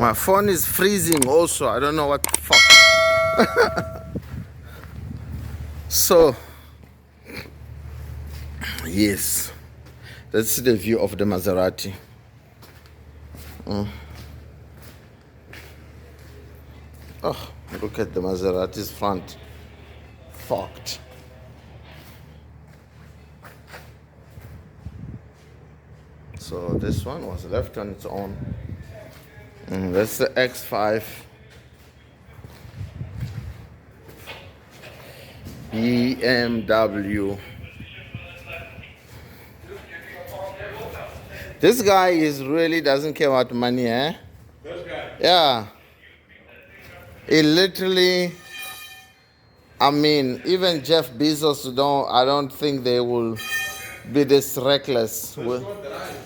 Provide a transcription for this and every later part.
My phone is freezing also. I don't know what the fuck. So, yes. That's the view of the Maserati. Oh, look at the Maserati's front. Fucked. So this one was left on its own. That's the X5 BMW. This guy really doesn't care about money, eh? This guy? Yeah. He literally, I mean, even Jeff Bezos I don't think they will be this reckless. This one drives.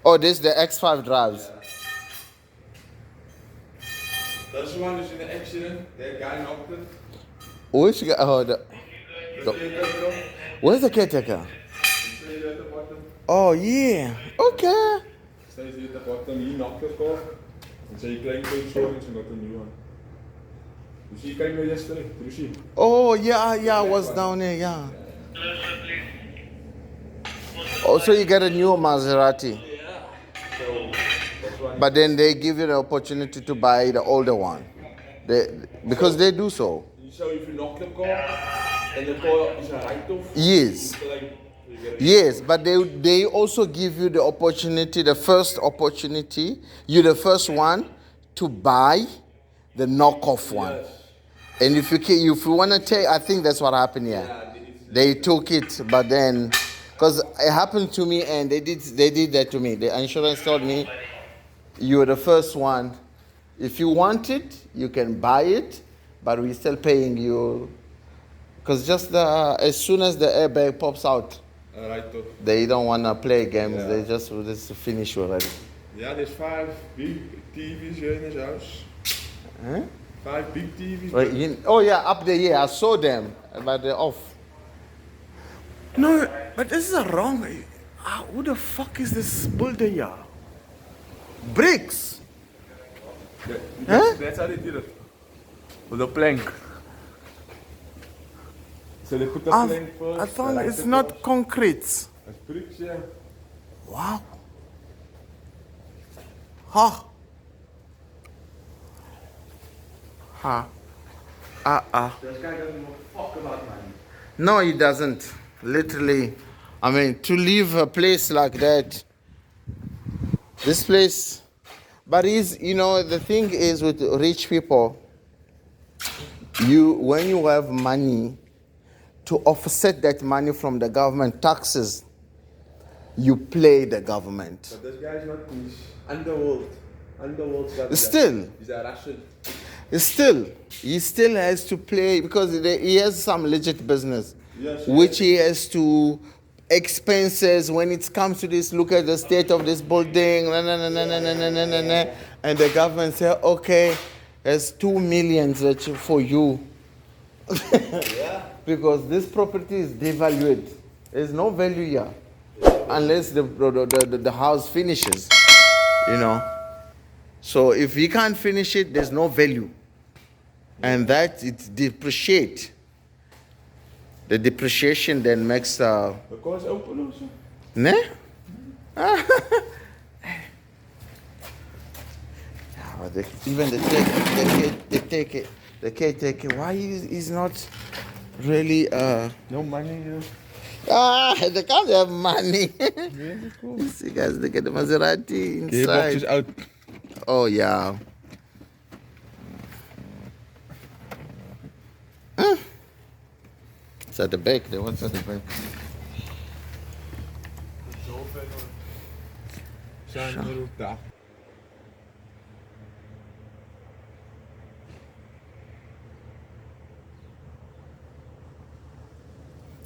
Oh, this the X5 drives. Yeah. This one is in an accident. That guy knocked it. Which guy? Oh, where's the caretaker? Stays at the bottom. Oh, yeah. Okay. Stays at the bottom. He knocked it off. And so he claimed the insurance and got a new one. You see, he came here yesterday. Did you see? Oh, yeah, I was down there, yeah. Oh, so you get a new Maserati. Yeah. So, that's why. But then they give you the opportunity to buy the older one. Because they do so. So if you knock the car and the car is a write-off, Yes. Yes, but they also give you the opportunity, the first opportunity, you're the first one to buy the knockoff one. Yes. And if you want to take, I think that's what happened here. Yeah, They took it, but then, because it happened to me and they did that to me. The insurance told me, you're the first one. If you want it, you can buy it, but we're still paying you. Because just as soon as the airbag pops out, write-off. they don't want to play games. Yeah. They just finish already. Yeah, there's 5 big TVs here in his house. Huh? 5 big TVs. Right, oh yeah, up there, yeah, I saw them, but they're off. No, but this is wrong. Who the fuck is this builder here? Bricks. Huh? That's how they did it. With a plank. So they put the plank first. I thought it's not concrete. It's bricks, yeah. Wow. Ha. Ha. This guy doesn't give a fuck about money. No, he doesn't. Literally. I mean, to leave a place like that. This place. But the thing is with rich people, when you have money, to offset that money from the government taxes, you play the government. But this guy's not rich. Underworld stuff. Still. He's a Russian. He still has to play because he has some legit business, Yes, which he has to expenses when it comes to this. Look at the state of this building, and the government say, okay, there's 2 million for you, Yeah. because this property is devalued. There's no value here unless the house finishes, So if he can't finish it, there's no value. And that it depreciate. The depreciation then makes The car is open also. ne? Even the caretaker, why he's not really No money here. they can't have money. You see guys, look at the Maserati The box is inside. out. Oh yeah. It's at the back. They want at the back.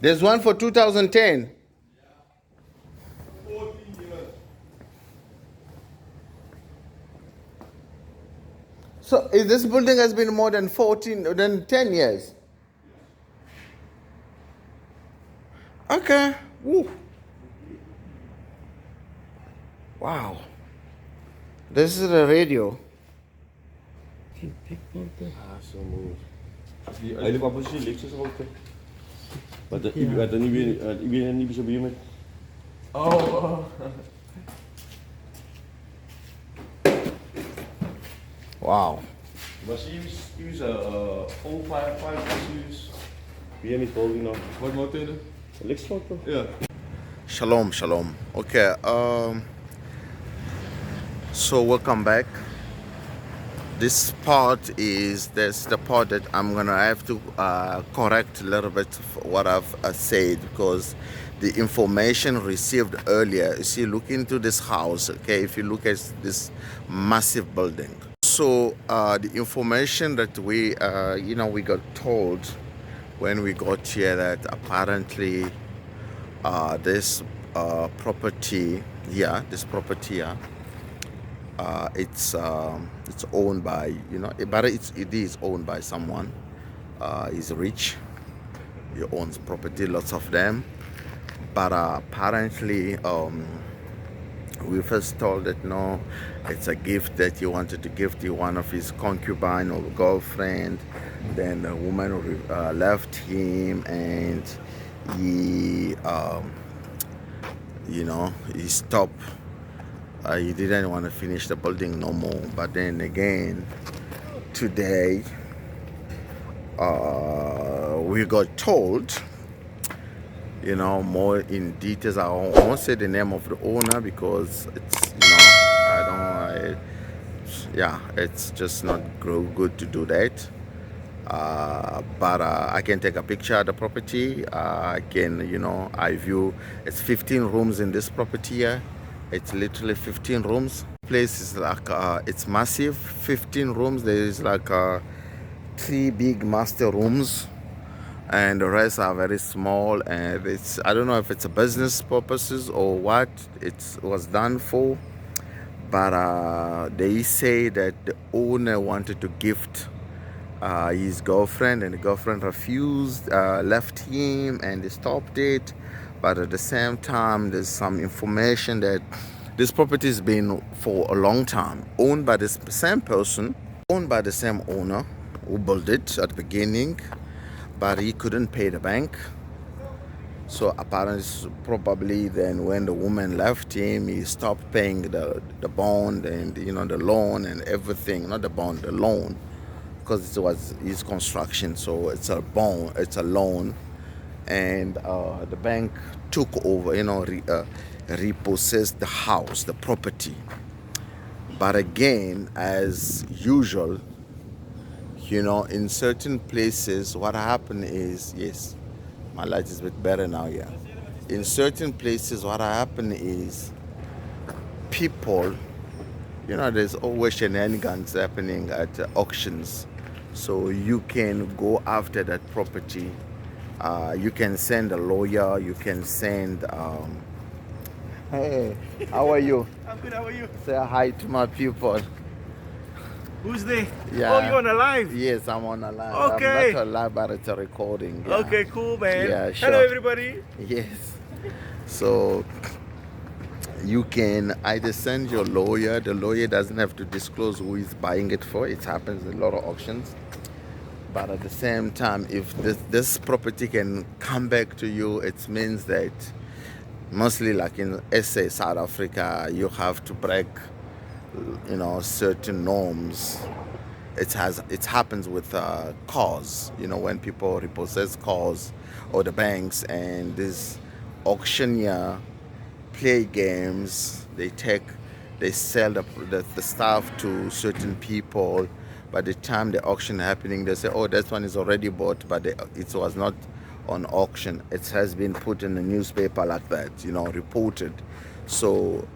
There's one for 2010. 14 years. So this building has been more than 10 years. Okay. Woo. Wow. This is a radio. Ah, semua. Die Ay, lupa pa siya, Lexus ako ito. Ada ni ni bisa beli mat. Oh. Wow. Maar zie je all five issues. Wie niet holding now? Wat moet je doen? Lexus auto. Ja. Shalom, shalom. Okay, so welcome back. This part is the part that I'm gonna have to correct a little bit of what I've said, because the information received earlier, you see, look into this house, okay, if you look at this massive building. So the information that we we got told when we got here, that apparently this property here, it's owned by, but it is owned by someone. He's rich. He owns property, lots of them. But apparently, we first told that no, it's a gift that he wanted to give to one of his concubine or girlfriend. Then the woman left him, and he, he stopped. He didn't want to finish the building no more. But then again, today, we got told, more in details. I won't say the name of the owner, because it's, it's just not good to do that. But I can take a picture of the property. I can, I view, it's 15 rooms in this property here. It's literally 15 rooms. Place is like, it's massive, 15 rooms. There is like 3 big master rooms, and the rest are very small. And it's, I don't know if it's a business purposes or what it was done for, but they say that the owner wanted to gift his girlfriend, and the girlfriend refused, left him, and they stopped it. But at the same time, there's some information that this property has been for a long time owned by the same person, owned by the same owner who built it at the beginning, but he couldn't pay the bank. So apparently, probably then when the woman left him, he stopped paying the bond and the loan and everything. Not the bond, the loan, because it was his construction. So it's a bond, it's a loan. And the bank took over, repossessed the house, the property. But again, as usual, in certain places, what happened is, yes, my light is a bit better now, yeah. In certain places, what happened is, people, there's always shenanigans happening at auctions. So you can go after that property. You can send a lawyer, you can send, hey, how are you? I'm good, how are you? Say hi to my people. Who's there? Yeah. Oh, you're on a live? Yes, I'm on a live. Okay. I'm not a live, but it's a recording. Yeah. Okay, cool, man. Yeah, sure. Hello, everybody. Yes. So you can either send your lawyer. The lawyer doesn't have to disclose who is buying it for. It happens in a lot of auctions. But at the same time, if this property can come back to you, it means that mostly like in SA, South Africa, you have to break, certain norms. It happens with cars, when people repossess cars or the banks, and this auctioneer play games. They sell the stuff to certain people. By the time the auction happening, they say, oh, that one is already bought, but it was not on auction. It has been put in the newspaper like that, reported. So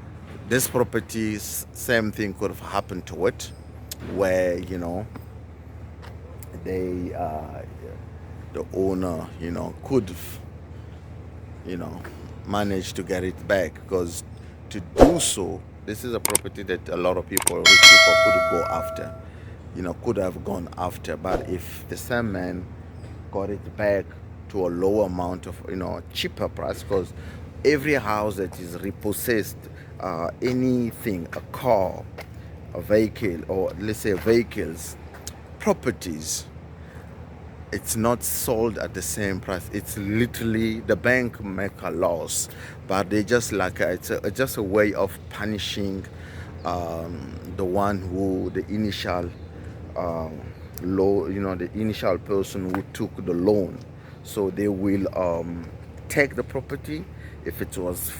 this property, same thing could have happened to it, where, they, the owner, could have, managed to get it back. Because to do so, this is a property that a lot of people, rich people, could go after. Could have gone after. But if the same man got it back to a lower amount of, cheaper price, because every house that is repossessed, anything, a car, a vehicle, or let's say vehicles, properties, it's not sold at the same price. It's literally the bank make a loss, but they just like it's just a way of punishing the one who the initial loan, the initial person who took the loan. So they will take the property. If it was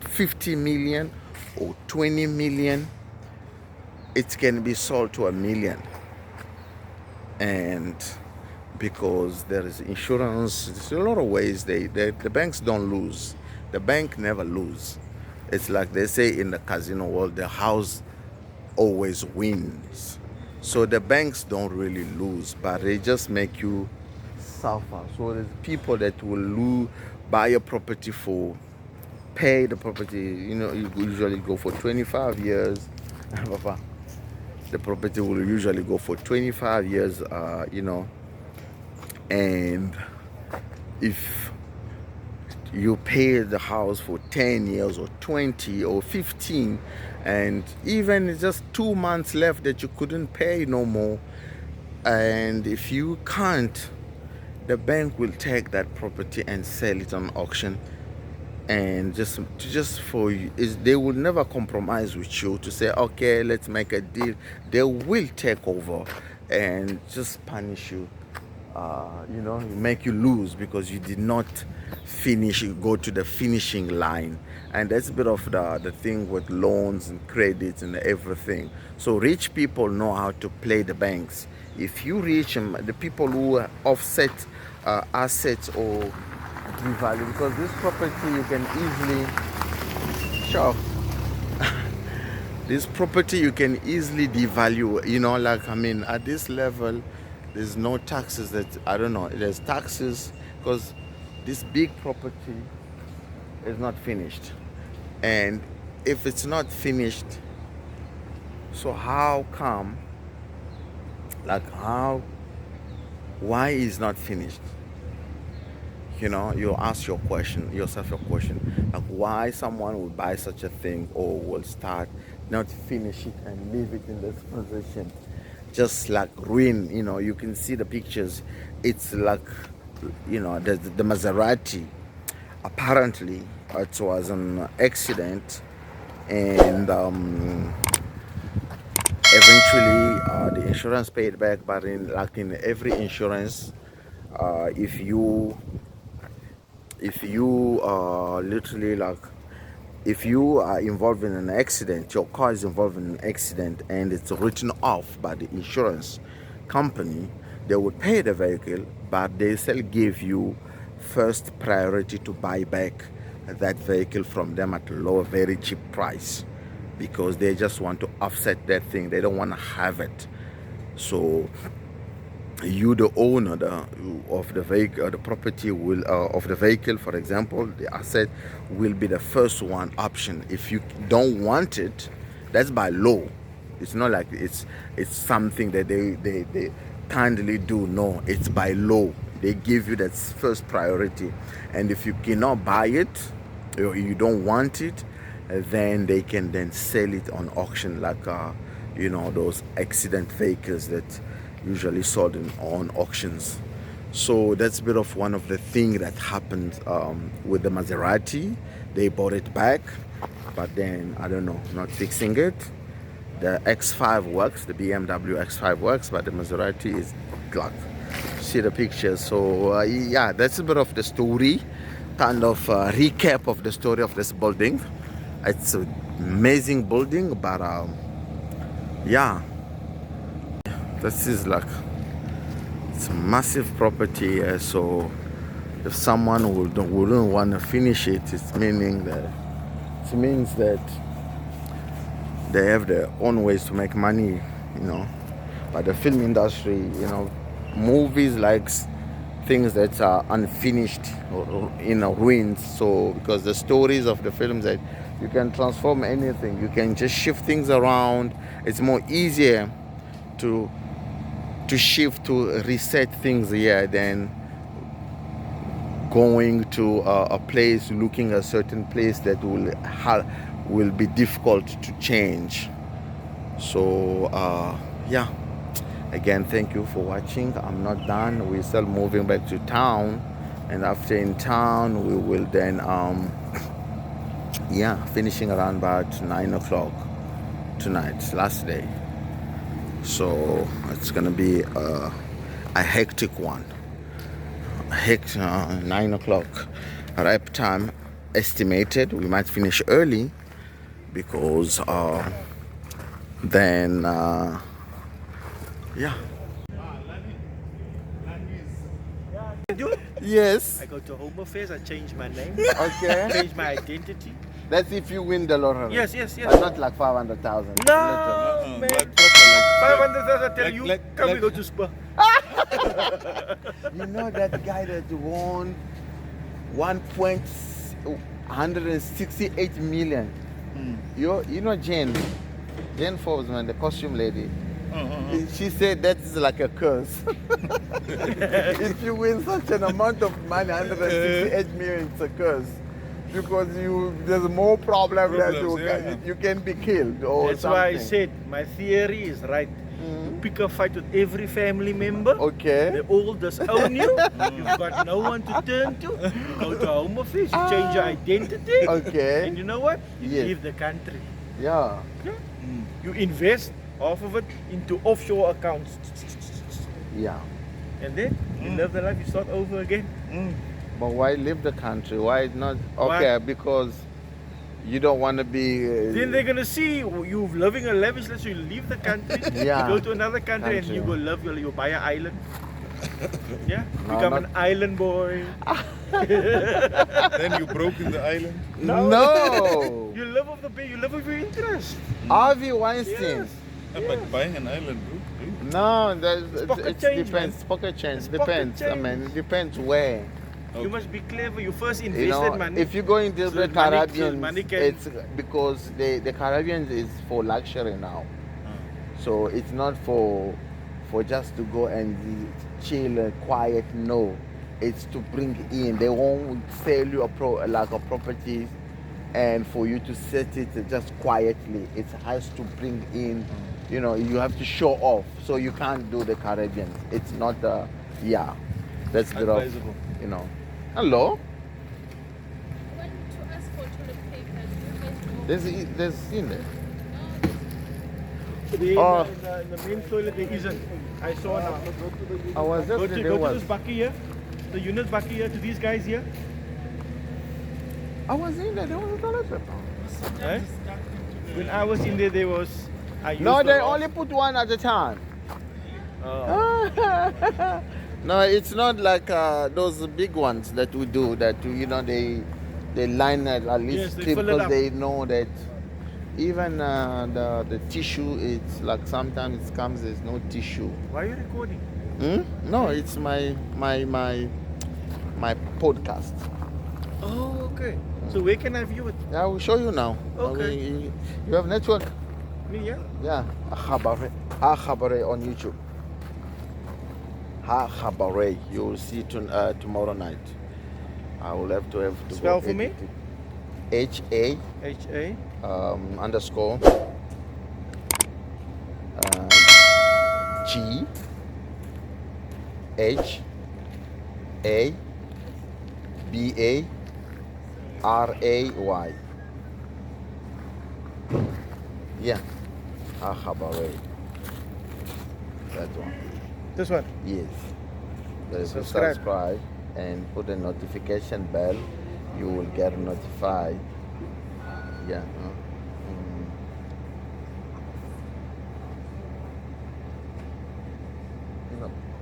50 million or 20 million, it can be sold to 1 million. And because there is insurance, there's a lot of ways the banks don't lose. The bank never lose. It's like they say in the casino world, the house always wins. So the banks don't really lose, but they just make you suffer. So there's people that will buy a property for, pay the property, you usually go for 25 years. The property will usually go for 25 years, and if you pay the house for 10 years or 20 or 15, and even it's just 2 months left that you couldn't pay no more, and if you can't, the bank will take that property and sell it on auction. And just for you, they will never compromise with you to say, okay, let's make a deal. They will take over and just punish you, make you lose because you did not finish, you go to the finishing line. And that's a bit of the thing with loans and credits and everything. So rich people know how to play the banks. If you reach them, the people who offset assets or devalue, because this property you can easily this property you can easily devalue, at this level there's no taxes that there's taxes because this big property is not finished. And if it's not finished, so how come, why is not finished? You ask yourself a question, like why someone would buy such a thing or will start, not finish it and leave it in this position, just like ruin. You can see the pictures. It's like, the Maserati. Apparently, it was an accident, and eventually the insurance paid back. But in every insurance, if you if you are involved in an accident, your car is involved in an accident and it's written off by the insurance company, they would pay the vehicle, but they still give you first priority to buy back that vehicle from them at a lower, very cheap price, because they just want to offset that thing. They don't want to have it. So you, the owner of the vehicle, the property will of the vehicle, for example, the asset will be the first one option. If you don't want it, that's by law. It's not like it's something that they kindly do. No, it's by law. They give you that first priority, and if you cannot buy it or you don't want it, then they can then sell it on auction, like those accident vehicles that usually sold on auctions. So that's a bit of one of the things that happened with the Maserati. They bought it back, but then not fixing it. The X5 works, the BMW X5 works, but the Maserati is like, see the pictures. So yeah, that's a bit of the story, kind of recap of the story of this building. It's an amazing building, but yeah, this is it's a massive property. So if someone wouldn't want to finish it, it means that they have their own ways to make money, But the film industry, movies likes things that are unfinished or ruins. So because the stories of the films that you can transform anything, you can just shift things around. It's more easier to shift, to reset things here than going to a place, looking at a certain place that will be difficult to change. So yeah, Again, thank you for watching. I'm not done. We're still moving back to town, and after in town, we will then finishing around about 9 o'clock tonight, last day. So it's gonna be a hectic one. 9 o'clock wrap time estimated. We might finish early because then yes. I go to Home Affairs, I change my name, Okay. change my identity. That's if you win the lottery. Yes. But not like 500,000. No, man. Like proper, 500,000, I tell you, come we like- go to Spa. You know that guy that won 168 million. You know Jane Forbes, man, the costume lady. She said that is like a curse. If you win such an amount of money, 168 million, it's a curse. Because there's more problem that Problems, you can be killed or That's something. why I said my theory is right. You pick a fight with every family member. Okay. They all disown you. You've got no one to turn to. You go to Home Office, you change your identity. Okay. And you know what? You Yes. leave the country. Yeah. You invest half of it into offshore accounts. Yeah. And then you live the life, you start over again. But why leave the country? Why not? Why? Okay, because you don't want to be. Then they're gonna see you living a lavish life, so you leave the country, Yeah. you go to another country, and you go live, you buy an island. Yeah, No, become not- an island boy. Then you broke in the island. No. You live off the bay, you live of your interest. Harvey Weinstein. Yes. But buying an island, bro. No, pocket it change, depends. man. Pocket change It's pocket depends. I change. mean, it depends where. You must be clever. You first invested You know, money. if you go into So the that money- so Caribbean, money can- it's because the Caribbean is for luxury now. So it's not for just to go and chill and quiet. No, it's to bring in. They won't sell you a property, and for you to set it just quietly. It has to bring in. You know, you have to show off. So you can't do the Caribbean. It's not that's the rough, Advisable. you know. Hello. Went to ask for toilet paper. Do you guys know? There's in there. in Oh. the main toilet there isn't. I saw now. I was just Go there to was. this bucket here, the unit bucket here, to these guys here. I was in there. There was a toilet paper. Eh? When I was in there was. I used No, to they ask- only put one at a time. Oh. No, it's not like those big ones that we do. That they line it at least Yes, they three fill it because up. they know that even the tissue, it's like sometimes it comes there's no tissue. Why are you recording? No, it's my podcast. Oh, okay. So where can I view it? I will show you now. Okay. You have network? Me, yeah? Yeah, Ha Ghabaray on YouTube. Ha Ghabaray. You will see tomorrow night. I will have to Spell go for me. edit it. HA HA. underscore G H A B A R A Y. Yeah, Ha Ghabaray. That one. This one. Yes. There is a Subscribe. subscribe and put a notification bell. You will get notified. Yeah.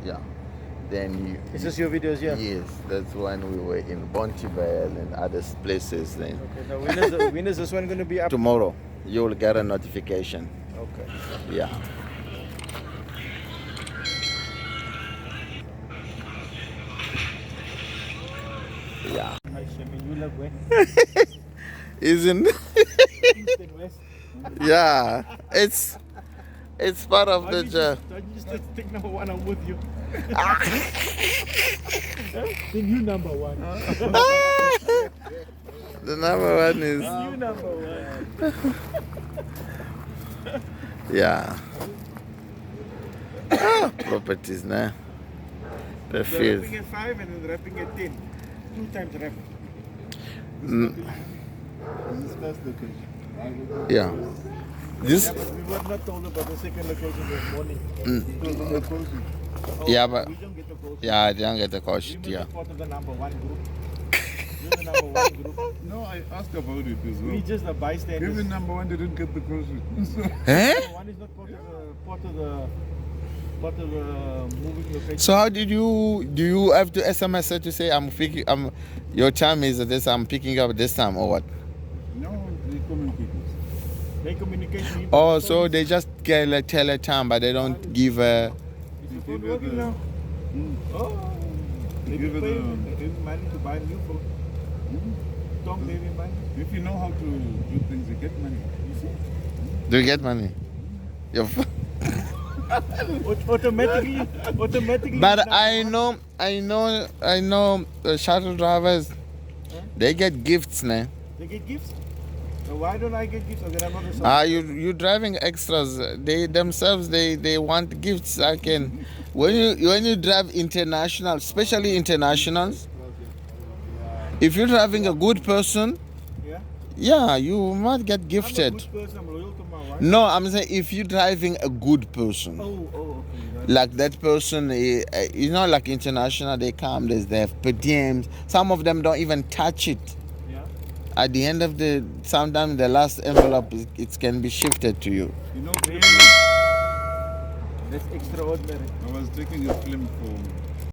Yeah. Then you. Is this your videos, yeah? Yes, that's when we were in Bontebel and other places. Then Okay, now when is this one going to be up? tomorrow you will get a notification. Okay. Yeah. Yeah. I mean, you live where? Isn't? East and west. Yeah. It's part of the job. Don't you just take number one, I'm with you. Then you number one. The number one is You number one. yeah. properties, nah. The The fees. wrapping at 5 and then wrapping at 10. 2 times wrap. Mm, This is first location. yeah. This, Yeah, but we were not told about the second location this morning. Because on the coast, Oh, yeah, but we don't get the post. yeah, I didn't get the We cost. were Yeah. not part of the number 1 group. We're the number 1 group. no, I asked about it as well. We just the bystanders. Even number one didn't get the coast. So, Eh? Number 1 is not part of the moving location. So how did you do? You have to SMS her to say your time is this. I'm picking up this time or what? no, they communicate. They communication. Oh, so they just tell her time, but they don't give her. Is your They phone give her working the- now? Oh. They They give her paying the- gave money to buy a new phone. Tom gave him money. If you know how to do things, you get money. You see? Do you get money? Your phone. Automatically. But I know shuttle drivers. They get gifts, nah. They get gifts. So why don't I get gifts? Okay, I'm not a You driving extras. They themselves they want gifts. I can when you drive international, especially internationals. If you're driving a good person, Yeah. yeah, you might get I'm a gifted. good person. I'm loyal to my wife. No, I'm saying if you're driving a good person, Okay. like that person, like international, they come, they have per diems. Some of them don't even touch it. Yeah. At the end of sometimes the last envelope, it can be shifted to you. You know, Really? That's extraordinary. I was taking a film for